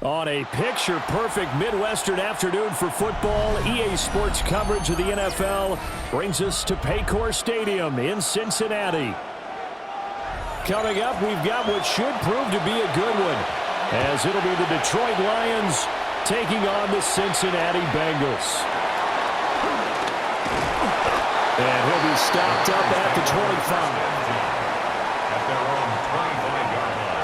On a picture-perfect Midwestern afternoon for football, EA Sports coverage of the NFL brings us to Paycor Stadium in Cincinnati. Coming up, we've got what should prove to be a good one, as it'll be the Detroit Lions taking on the Cincinnati Bengals. And he'll be stopped up at the 25. At their own 25-yard line.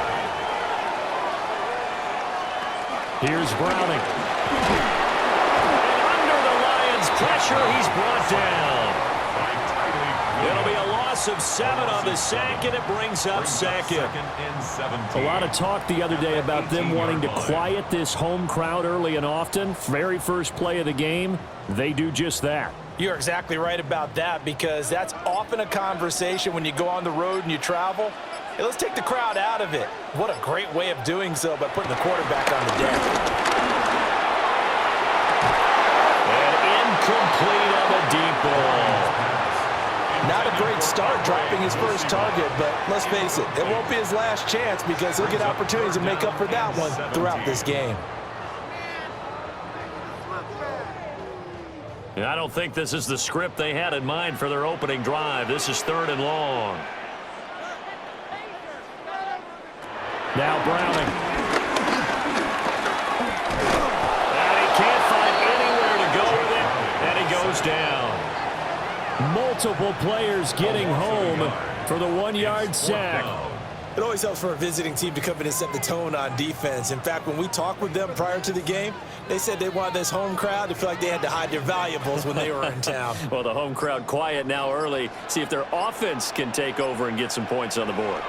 Here's Browning. And under the Lions' pressure, he's brought down. It'll be a loss of 7 on the sack, and it brings up second. A lot of talk the other day about them wanting to quiet this home crowd early and often. Very first play of the game, they do just that. You're exactly right about that, because that's often a conversation when you go on the road and you travel. Hey, let's take the crowd out of it. What a great way of doing so by putting the quarterback on the deck. And incomplete on the deep ball. Not a great start dropping his first target, but let's face it, it won't be his last chance, because he'll get opportunities to make up for that one throughout this game. I don't think this is the script they had in mind for their opening drive. This is 3rd and long. Now Browning. And he can't find anywhere to go with it, and he goes down. Multiple players getting home for the 1-yard sack. It always helps for a visiting team to come in and set the tone on defense. In fact, when we talked with them prior to the game, they said they wanted this home crowd to feel like they had to hide their valuables when they were in town. Well, the home crowd quiet now early. See if their offense can take over and get some points on the board.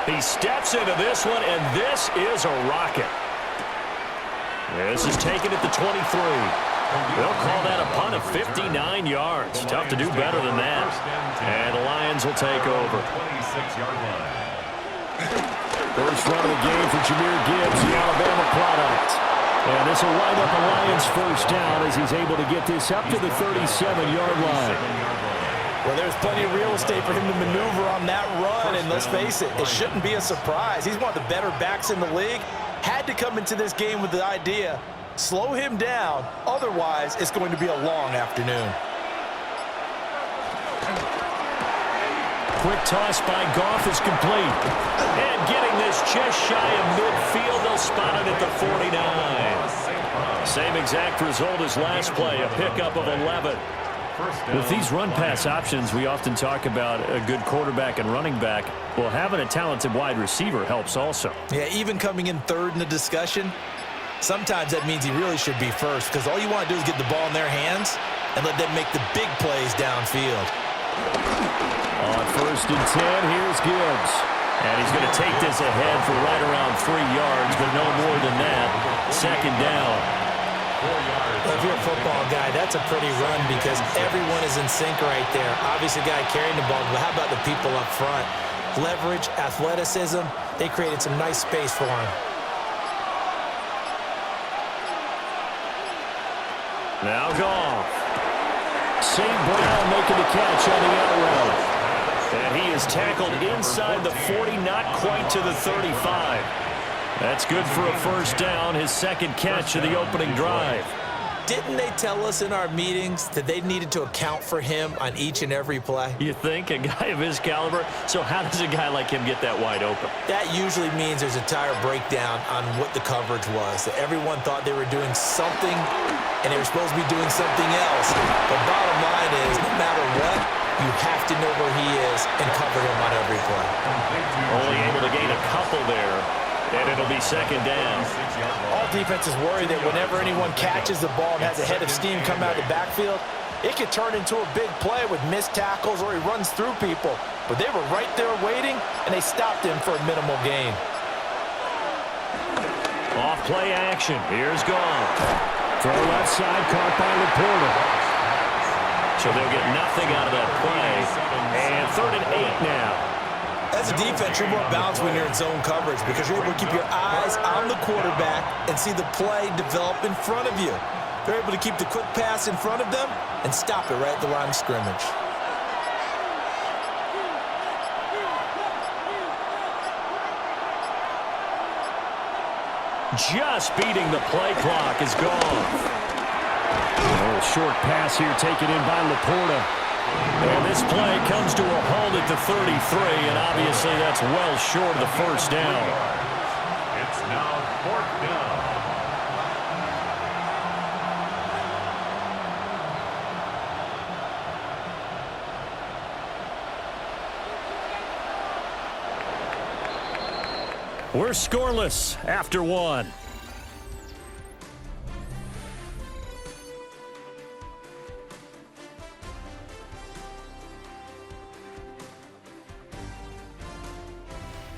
He steps into this one, and this is a rocket. This is taken at the 23. They'll call that a punt of 59 yards. Tough to do better than that. And the Lions will take over. 26-yard line. First run of the game for Jahmyr Gibbs, the Alabama product. And this will wind up the Lions' first down as he's able to get this up to the 37-yard line. Well, there's plenty of real estate for him to maneuver on that run, and let's face it, it shouldn't be a surprise. He's one of the better backs in the league. Had to come into this game with the idea, slow him down, otherwise it's going to be a long afternoon. Quick toss by Goff is complete. And getting this just shy of midfield, they'll spot it at the 49. Same exact result as last play, a pickup of 11. With these run-pass options, we often talk about a good quarterback and running back. Well, having a talented wide receiver helps also. Yeah, even coming in third in the discussion, sometimes that means he really should be first, because all you want to do is get the ball in their hands and let them make the big plays downfield. On 1st and 10, here's Gibbs. And he's going to take this ahead for right around 3 yards, but no more than that. 2nd down. Well, if you're a football guy, that's a pretty run, because everyone is in sync right there. Obviously, the guy carrying the ball, but how about the people up front? Leverage, athleticism, they created some nice space for him. Now Goff. St. Brown making the catch on the out route. And he is tackled inside the 40, not quite to the 35. That's good for a first down, his 2nd catch of the opening drive. Didn't they tell us in our meetings that they needed to account for him on each and every play? You think? A guy of his caliber? So how does a guy like him get that wide open? That usually means there's a entire breakdown on what the coverage was. That everyone thought they were doing something, and they were supposed to be doing something else. But bottom line is, no matter what, you have to know where he is and cover him on every play. Only able to gain a couple there, and it'll be 2nd down. All defenses worry that whenever anyone catches the ball and has a head of steam come out of the backfield, it could turn into a big play with missed tackles or he runs through people. But they were right there waiting, and they stopped him for a minimal gain. Off play action. Here's Goff. Throw left side, caught by Laporta. So they'll get nothing out of that play. And 3rd and 8 now. As a defense, you're more balanced when you're in zone coverage, because you're able to keep your eyes on the quarterback and see the play develop in front of you. They're able to keep the quick pass in front of them and stop it right at the line of scrimmage. just beating the play clock is gone. A short pass here taken in by Laporta. And this play comes to a halt at the 33, and obviously that's well short of the first down. It's now 4th down. We're scoreless after one.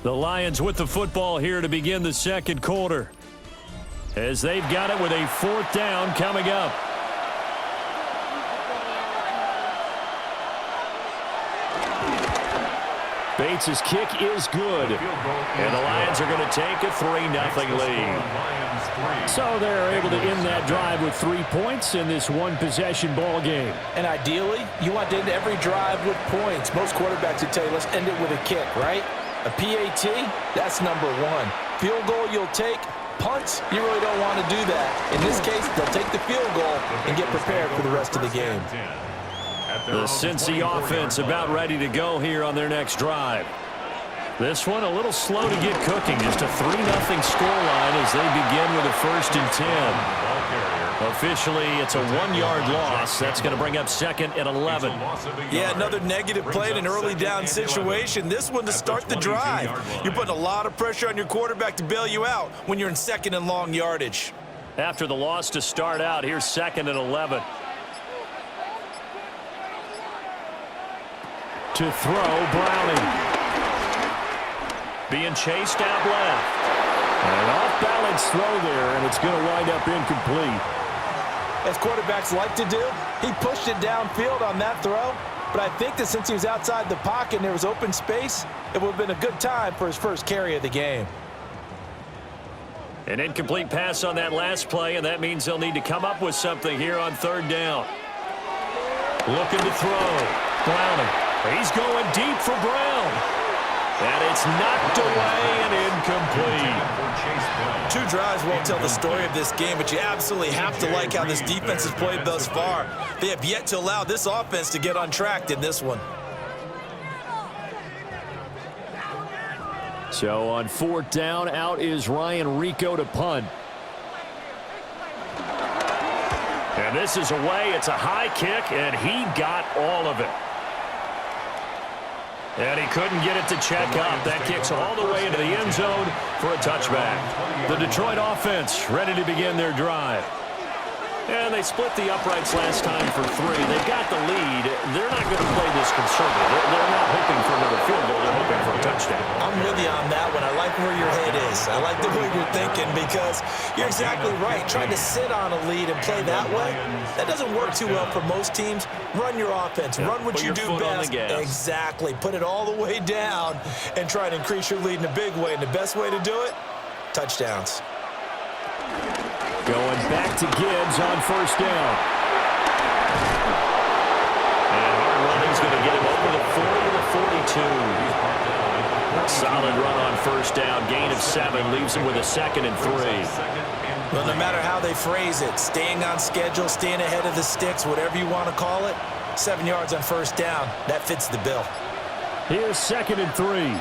The Lions with the football here to begin the second quarter, as they've got it with a 4th down coming up. Bates' kick is good, and the Lions are going to take a 3-0 lead. So they're able to end that drive with 3 points in this one-possession ball game. And ideally, you want to end every drive with points. Most quarterbacks would tell you, let's end it with a kick, right? A PAT, that's number 1. Field goal you'll take. Punts, you really don't want to do that. In this case, they'll take the field goal and get prepared for the rest of the game. The Cincy offense about ready to go here on their next drive. This one a little slow to get cooking. Just a 3-0 scoreline as they begin with a 1st and 10. Officially, it's a 1-yard loss. That's going to bring up 2nd and 11. Yeah, another negative play in an early down situation. This one to start the drive. You're putting a lot of pressure on your quarterback to bail you out when you're in 2nd and long yardage. After the loss to start out, here's 2nd and 11. To throw, Browning. Being chased out left. An off-balance throw there, and it's going to wind up incomplete. As quarterbacks like to do, he pushed it downfield on that throw. But I think that since he was outside the pocket and there was open space, it would have been a good time for his first carry of the game. An incomplete pass on that last play, and that means they'll need to come up with something here on 3rd down. Looking to throw. Browning. He's going deep for Brown. And it's knocked away and incomplete. 2 drives won't tell the story of this game, but you absolutely have to like how this defense has played thus far. They have yet to allow this offense to get untracked in this one. So on 4th down, out is Ryan Rico to punt. And this is away. It's a high kick, and he got all of it. And he couldn't get it to check up. That kicks all the way into the end zone for a touchback. The Detroit offense ready to begin their drive. And they split the uprights last time for 3. They've got the lead. They're not going to play this conservative. They're not hoping for another field goal. They're hoping for a touchdown. I'm with you on that one. I like where your head is. I like the way you're thinking because you're exactly right. Trying to sit on a lead and play that way, that doesn't work too well for most teams. Run your offense. Run what you do best. Exactly. Put it all the way down and try to increase your lead in a big way. And the best way to do it, touchdowns. Going back to Gibbs on 1st down. And hard running's going to get him over the 40 to the 42. Solid run on 1st down. Gain of 7 leaves him with a 2nd and 3. Well, no matter how they phrase it, staying on schedule, staying ahead of the sticks, whatever you want to call it, 7 yards on 1st down, that fits the bill. Here's 2nd and 3.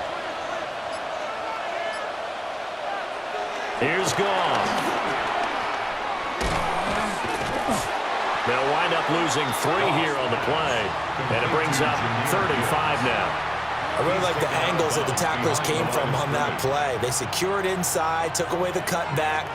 Here's Goff. They'll wind up losing 3 here on the play, and it brings up 3rd and 5 now. I really like the angles that the tacklers came from on that play. They secured inside, took away the cutback.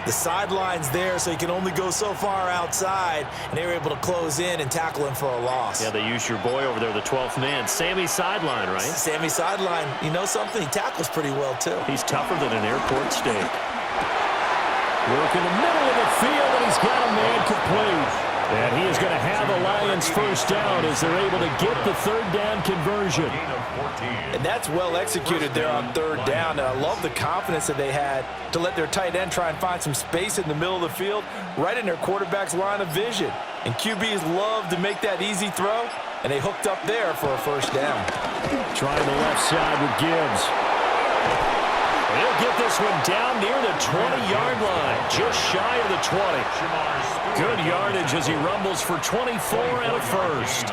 The sideline's there, so you can only go so far outside, and they were able to close in and tackle him for a loss. Yeah, they used your boy over there, the 12th man. Sammy Sideline, right? Sammy Sideline. You know something? He tackles pretty well, too. He's tougher than an airport steak. Work in the middle of the field, and he's got a man complete. And he is going to have the Lions 1st down as they're able to get the 3rd down conversion. And that's well executed there on 3rd down. And I love the confidence that they had to let their tight end try and find some space in the middle of the field, right in their quarterback's line of vision. And QBs love to make that easy throw, and they hooked up there for a 1st down. Trying the left side with Gibbs. He'll get get this one down near the 20-yard line, just shy of the 20. Good yardage as he rumbles for 24 and a first.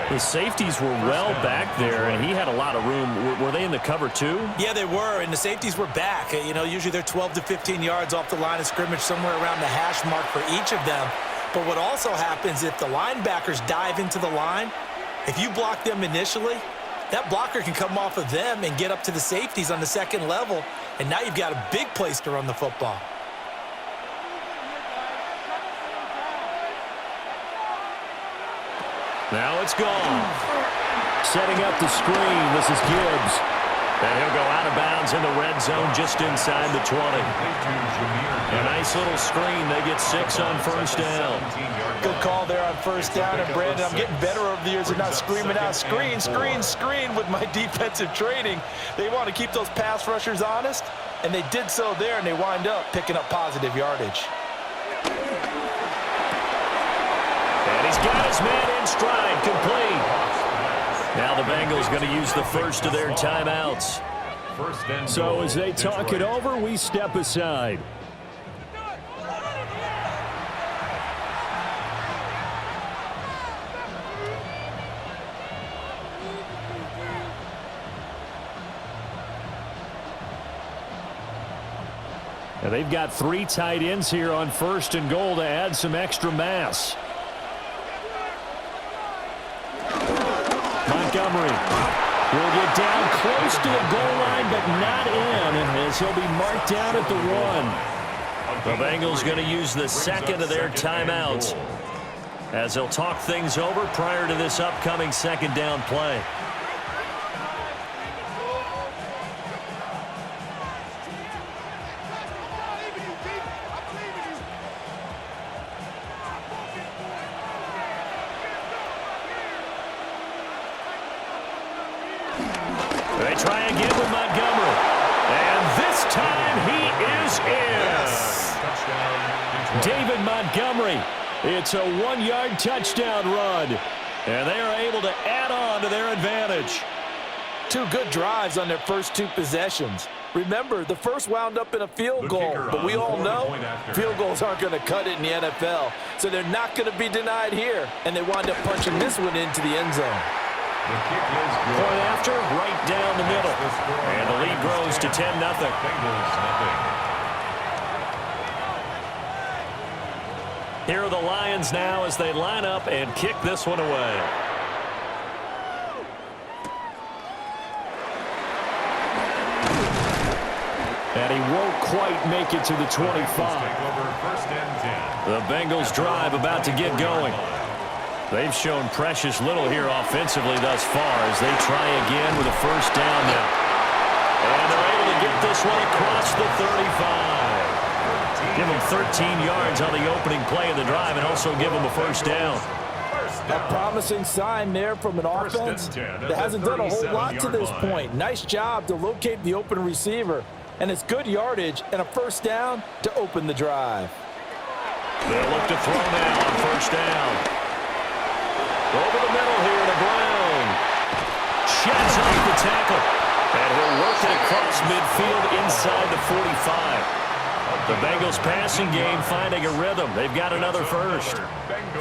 The safeties were well back there, and he had a lot of room. Were they in the cover too? Yeah, they were, and the safeties were back. You know, usually they're 12 to 15 yards off the line of scrimmage, somewhere around the hash mark for each of them. But what also happens if the linebackers dive into the line, if you block them initially, that blocker can come off of them and get up to the safeties on the second level, and now you've got a big place to run the football. Now it's gone. Setting up the screen, this is Gibbs. And he'll go out of bounds in the red zone just inside the 20. A nice little screen. They get 6 on first down. Good call there on first down. And, Brandon, I'm getting better over the years of not screaming out, screen, screen, screen with my defensive training. They want to keep those pass rushers honest, and they did so there, and they wind up picking up positive yardage. And he's got his man in stride, complete. Now the Bengals going to use the first of their timeouts. So as they talk it over, we step aside. And they've got 3 tight ends here on first and goal to add some extra mass. Montgomery will get down close to the goal line, but not in, as he'll be marked down at the 1. The Bengals going to use the second of their timeouts as they'll talk things over prior to this upcoming second down play. They try again with Montgomery. And this time he is in. Yes. David Montgomery. It's a 1-yard touchdown run. And they are able to add on to their advantage. 2 good drives on their first 2 possessions. Remember, the first wound up in a field goal, but we all know field goals aren't going to cut it in the NFL. So they're not going to be denied here. And they wind up punching this one into the end zone. Point after, right down the middle. And the lead grows to 10-0. Here are the Lions now as they line up and kick this one away. And he won't quite make it to the 25. The Bengals drive about to get going. They've shown precious little here offensively thus far as they try again with a first down now. And they're able to get this one across the 35. Give them 13 yards on the opening play of the drive and also give them a first down. A promising sign there from an offense that hasn't done a whole lot to this point. Nice job to locate the open receiver. And it's good yardage and a first down to open the drive. They'll look to throw now on first down. Over the middle here to Brown. Sheds off the tackle. And he'll work it across midfield inside the 45. The Bengals passing game finding a rhythm. They've got another first.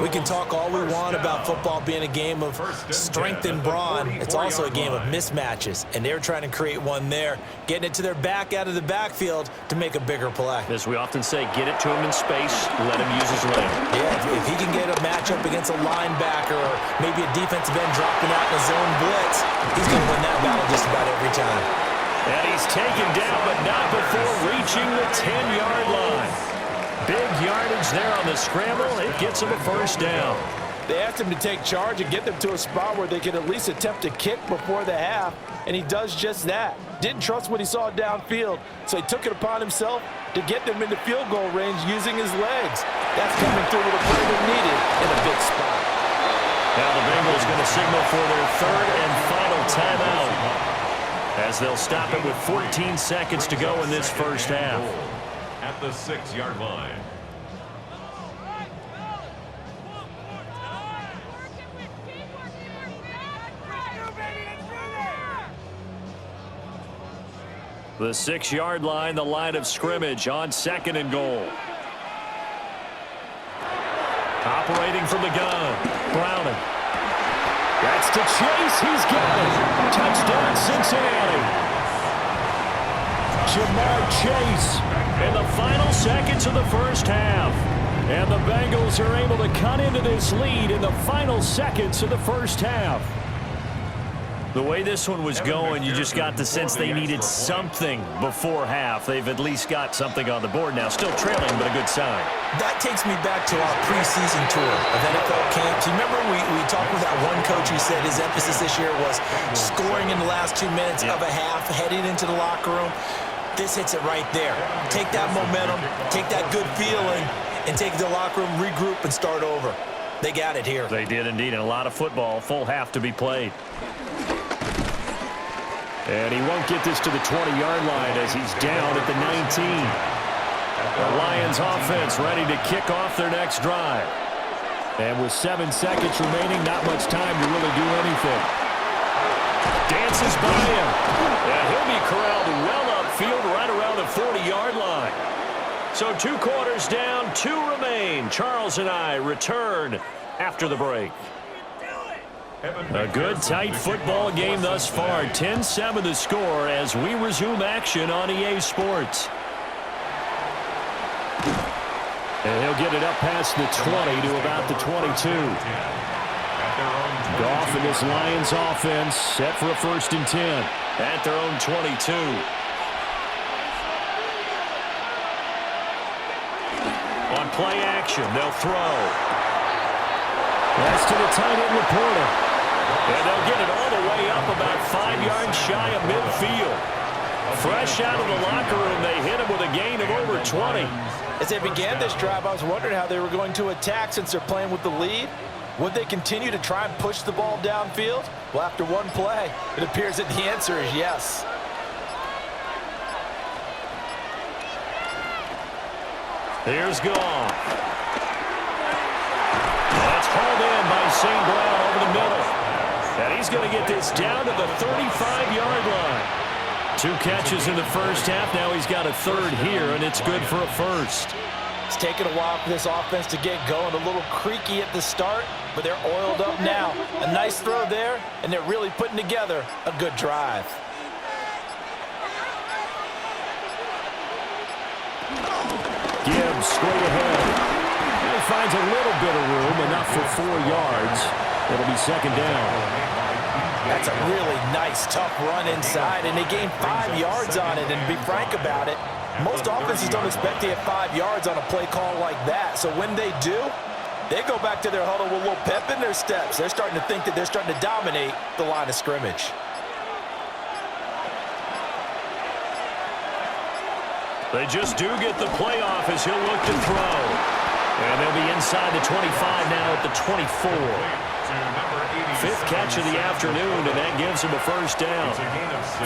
We can talk all we want about football being a game of strength and brawn. It's also a game of mismatches, and they're trying to create one there, getting it to their back out of the backfield to make a bigger play. As we often say, get it to him in space, let him use his leg. Yeah, if he can get a matchup against a linebacker or maybe a defensive end dropping out in a zone blitz, he's going to win that battle just about every time. And he's taken down, but not before reaching the 10-yard line. Big yardage there on the scramble. It gets him a first down. They asked him to take charge and get them to a spot where they can at least attempt a kick before the half, and he does just that. Didn't trust what he saw downfield, so he took it upon himself to get them into field goal range using his legs. That's coming through with a play they needed in a big spot. Now the Bengals going to signal for their third and final timeout, as they'll stop it with 14 seconds to go in this first half. At the 6-yard line. The 6-yard line, the line of scrimmage on 2nd and goal. Operating from the gun, Browning. That's to Chase. He's got it. Touchdown, Cincinnati. Jamar Chase in the final seconds of the first half. And the Bengals are able to cut into this lead in the final seconds of the first half. The way this one was going, you just got the sense they needed something before half. They've at least got something on the board now. Still trailing, but a good sign. That takes me back to our preseason tour of NFL camps. You remember we talked with that one coach who said his emphasis this year was scoring in the last 2 minutes of a half, heading into the locker room. This hits it right there. Take that momentum, take that good feeling, and take it to the locker room, regroup, and start over. They got it here. They did indeed, and a lot of football, full half to be played. And he won't get this to the 20-yard line as he's down at the 19. The Lions offense ready to kick off their next drive. And with 7 seconds remaining, not much time to really do anything. Dances by him. And he'll be corralled well upfield right around the 40-yard line. So 2 quarters down, 2 remain. Charles and I return after the break. A good, tight football game thus far. 10-7 the score as we resume action on EA Sports. And he'll get it up past the 20 to about the 22. Goff and this Lions offense set for a 1st and 10. At their own 22. On play action, they'll throw. That's to the tight end reporter. And they'll get it all the way up about 5 yards shy of midfield. Fresh out of the locker room, they hit him with a gain of over 20. As they began this drive, I was wondering how they were going to attack since they're playing with the lead. Would they continue to try and push the ball downfield? Well, after one play, it appears that the answer is yes. Here's Goff. That's hauled in by St. Brown over the middle. And he's going to get this down to the 35-yard line. 2 catches in the first half. Now he's got a 3rd here, and it's good for a 1st. It's taken a while for this offense to get going. A little creaky at the start, but they're oiled up now. A nice throw there, and they're really putting together a good drive. Gibbs straight ahead. He finds a little bit of room, enough for 4 yards. It'll be 2nd down. That's a really nice, tough run inside, and they gained 5 yards on it. And to be frank about it, most offenses don't expect to get 5 yards on a play call like that. So when they do, they go back to their huddle with a little pep in their steps. They're starting to think that they're starting to dominate the line of scrimmage. They just do get the playoff as he'll look to throw. And they'll be inside the 25 now at the 24. 5th catch of the afternoon, and that gives him a 1st down.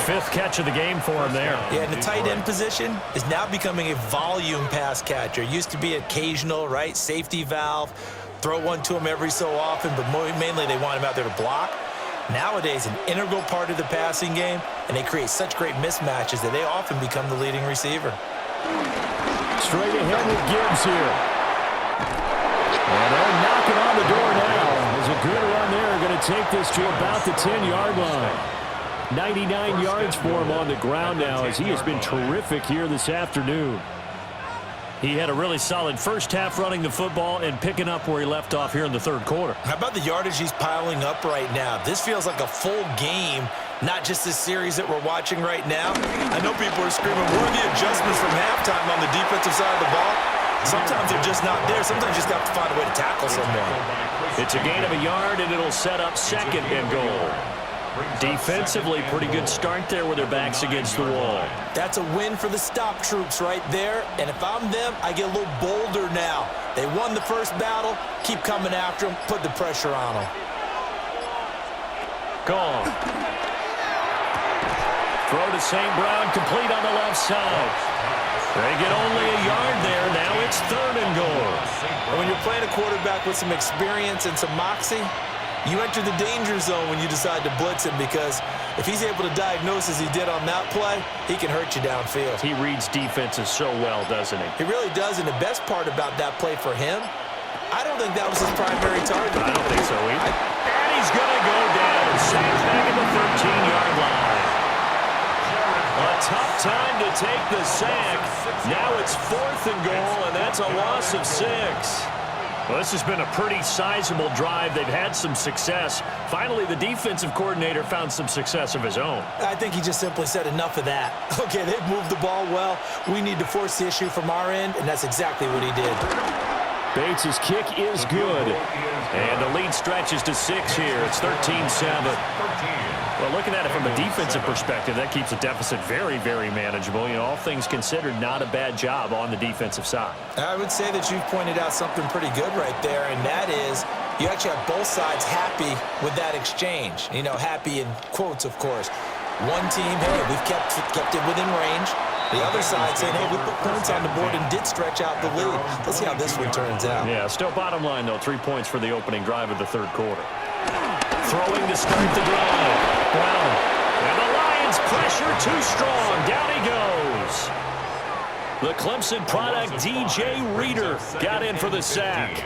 5th catch of the game for him there. Yeah, and the tight end position is now becoming a volume pass catcher. Used to be occasional, right? Safety valve. Throw one to him every so often, but mainly they want him out there to block. Nowadays, an integral part of the passing game, and they create such great mismatches that they often become the leading receiver. Straight ahead with Gibbs here. And they're knocking on the door now. There's a good run there. Going to take this to about the 10-yard line. 99 yards for him on the ground now as he has been terrific here this afternoon. He had a really solid first half running the football and picking up where he left off here in the 3rd quarter. How about the yardage he's piling up right now? This feels like a full game, not just this series that we're watching right now. I know people are screaming, where are the adjustments from halftime on the defensive side of the ball? Sometimes they're just not there. Sometimes you just have to find a way to tackle someone. It's a gain of a yard, and it'll set up 2nd and goal. Defensively, pretty good start there with their backs against the wall. That's a win for the stop troops right there. And if I'm them, I get a little bolder now. They won the first battle. Keep coming after them. Put the pressure on them. Gone. Throw to St. Brown, complete on the left side. They get only a yard there. Now it's 3rd and goal. And when you're playing a quarterback with some experience and some moxie, you enter the danger zone when you decide to blitz him, because if he's able to diagnose as he did on that play, he can hurt you downfield. He reads defenses so well, doesn't he? He really does, and the best part about that play for him, I don't think that was his primary target. I don't think so either. And he's going to go down. Sacked back at the 13-yard line. A tough time to take the sack. Now it's 4th and goal, and that's a loss of 6. Well, this has been a pretty sizable drive. They've had some success. Finally, the defensive coordinator found some success of his own. I think he just simply said enough of that. Okay, they've moved the ball well. We need to force the issue from our end, and that's exactly what he did. Bates' kick is good. And the lead stretches to 6 here. It's 13-7. Well, looking at it from a defensive perspective, that keeps the deficit very, very manageable. You know, all things considered, not a bad job on the defensive side. I would say that you've pointed out something pretty good right there, and that is you actually have both sides happy with that exchange. You know, happy in quotes, of course. One team, hey, we've kept it within range. The other side saying, hey, we put points on the board and did stretch out the lead. Let's see how this one turns out. Yeah, still bottom line, though, 3 points for the opening drive of the third quarter. Throwing to start the drive. Brown. And the Lions pressure too strong. Down he goes. The Clemson product, DJ Reader, got in for the sack.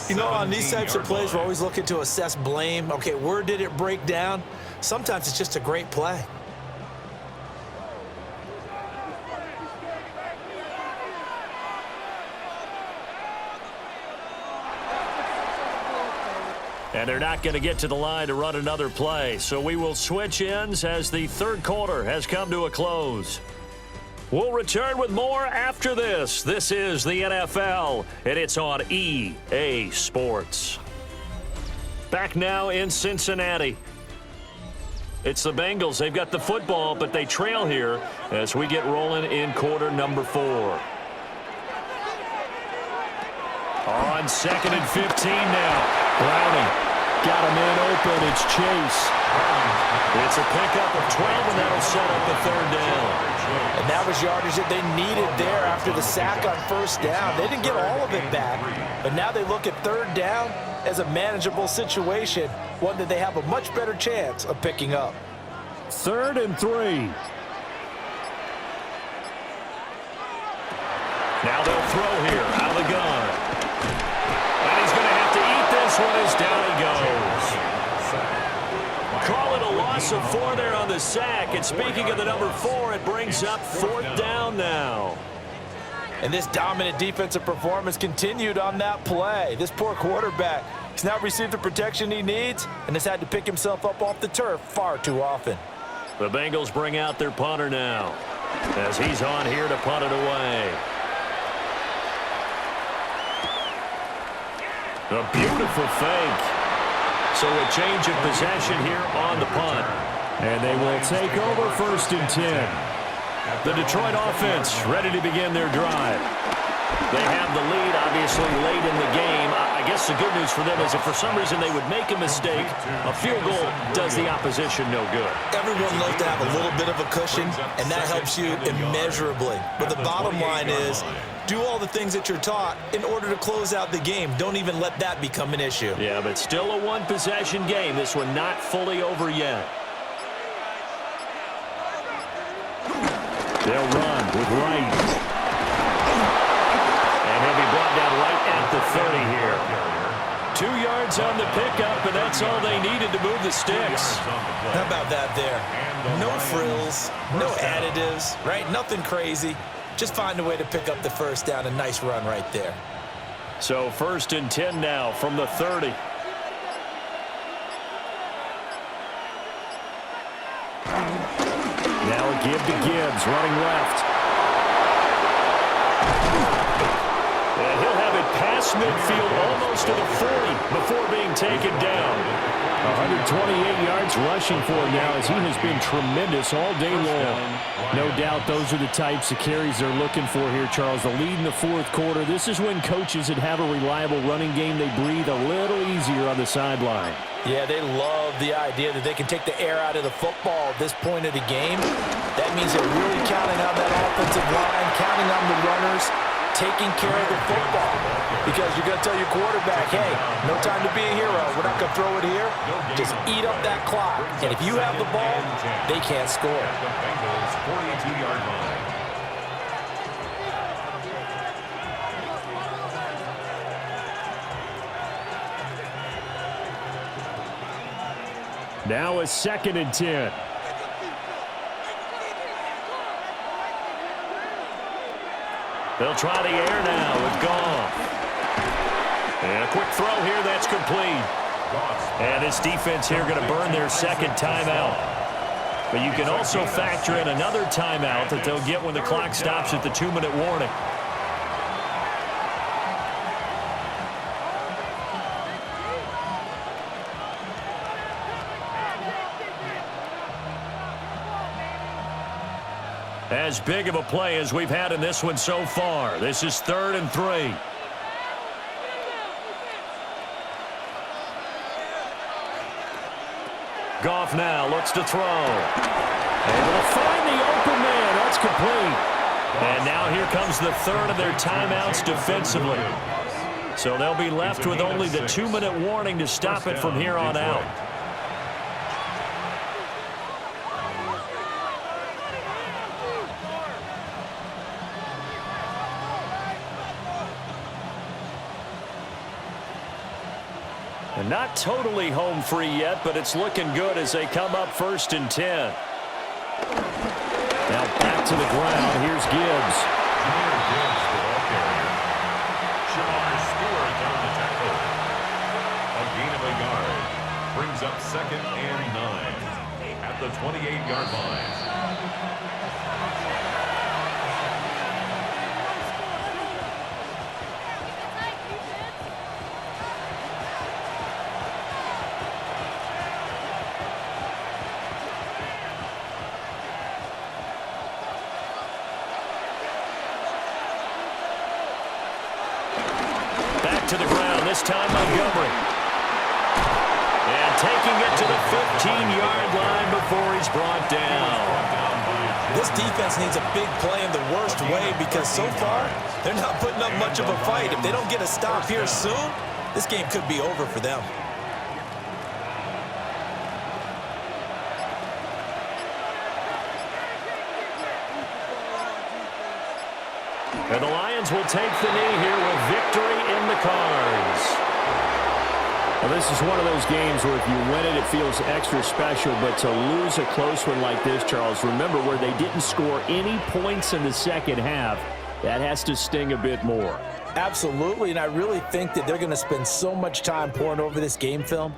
You know, on these types of plays, we're always looking to assess blame. Okay, where did it break down? Sometimes it's just a great play. And they're not going to get to the line to run another play. So we will switch ends as the third quarter has come to a close. We'll return with more after this. This is the NFL, and it's on EA Sports. Back now in Cincinnati. It's the Bengals. They've got the football, but they trail here as we get rolling in quarter number 4. On 2nd and 15 now. Browning got a man open. It's Chase. It's a pickup of 12, and that'll set up the 3rd down. And that was yardage that they needed there after the sack on 1st down. They didn't get all of it back, but now they look at 3rd down as a manageable situation, one that they have a much better chance of picking up. 3rd and 3. Now they'll throw here out of the gun. And he's going to have to eat this one as down he goes. Call it a loss of 4 there on the sack. And speaking of the number 4, it brings up 4th down now. And this dominant defensive performance continued on that play. This poor quarterback has not received the protection he needs and has had to pick himself up off the turf far too often. The Bengals bring out their punter now as he's on here to punt it away. A beautiful fake. So a change of possession here on the punt. And they will take over 1st and 10. The Detroit offense ready to begin their drive. They have the lead, obviously, late in the game. I guess the good news for them is if for some reason they would make a mistake, a field goal does the opposition no good. Everyone loves to have a little bit of a cushion, and that helps you immeasurably. But the bottom line is, do all the things that you're taught in order to close out the game. Don't even let that become an issue. Yeah, but still a one-possession game. This one not fully over yet. They'll run with Wright. And he'll be brought down right at the 30 here. 2 yards on the pickup, and that's all they needed to move the sticks. How about that there? No frills, no additives, right? Nothing crazy. Just find a way to pick up the 1st down. A nice run right there. So 1st and 10 now from the 30. Now a give to Gibbs, running left. And he'll have it past midfield almost to the 40 before being taken down. 128 yards rushing for him now as he has been tremendous all day long. No doubt those are the types of carries they're looking for here, Charles. The lead in the 4th quarter. This is when coaches that have a reliable running game, they breathe a little easier on the sideline. Yeah, they love the idea that they can take the air out of the football at this point of the game. That means they're really counting on that offensive line, counting on the runners taking care of the football. Because you're going to tell your quarterback, hey, no time to be a hero. We're not going to throw it here. Just eat up that clock. And if you have the ball, they can't score. At the Bengals' 42-yard line. Now a 2nd and 10. They'll try the air now with Goff. And a quick throw here that's complete. And this defense here going to burn their 2nd timeout. But you can also factor in another timeout that they'll get when the clock stops at the 2-minute warning. As big of a play as we've had in this one so far. This is 3rd and 3. Goff now looks to throw. Able to find the open man. That's complete. And now here comes the 3rd of their timeouts defensively. So they'll be left with only the 2-minute warning to stop it from here on out. And not totally home free yet, but it's looking good as they come up 1st and 10. Now back to the ground. Here's Gibbs. Here's Gibbs, the ball carrier. Shamar Stewart on the tackle. A gain of a yard. Brings up 2nd and 9 at the 28-yard line. To the ground, this time Montgomery. And taking it to the 15-yard line before he's brought down. This defense needs a big play in the worst way because so far, they're not putting up much of a fight. If they don't get a stop here soon, this game could be over for them. And the Lions will take the knee here with victory in the cards. Well, this is one of those games where if you win it, it feels extra special. But to lose a close one like this, Charles, remember where they didn't score any points in the 2nd half, that has to sting a bit more. Absolutely, and I really think that they're going to spend so much time poring over this game film,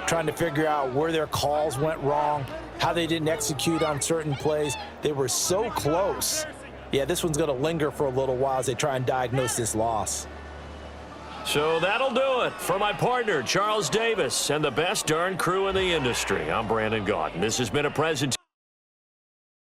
trying to figure out where their calls went wrong, how they didn't execute on certain plays. They were so close. Yeah, this one's going to linger for a little while as they try and diagnose this loss. So that'll do it for my partner, Charles Davis, and the best darn crew in the industry. I'm Brandon Gaudin. This has been a presentation.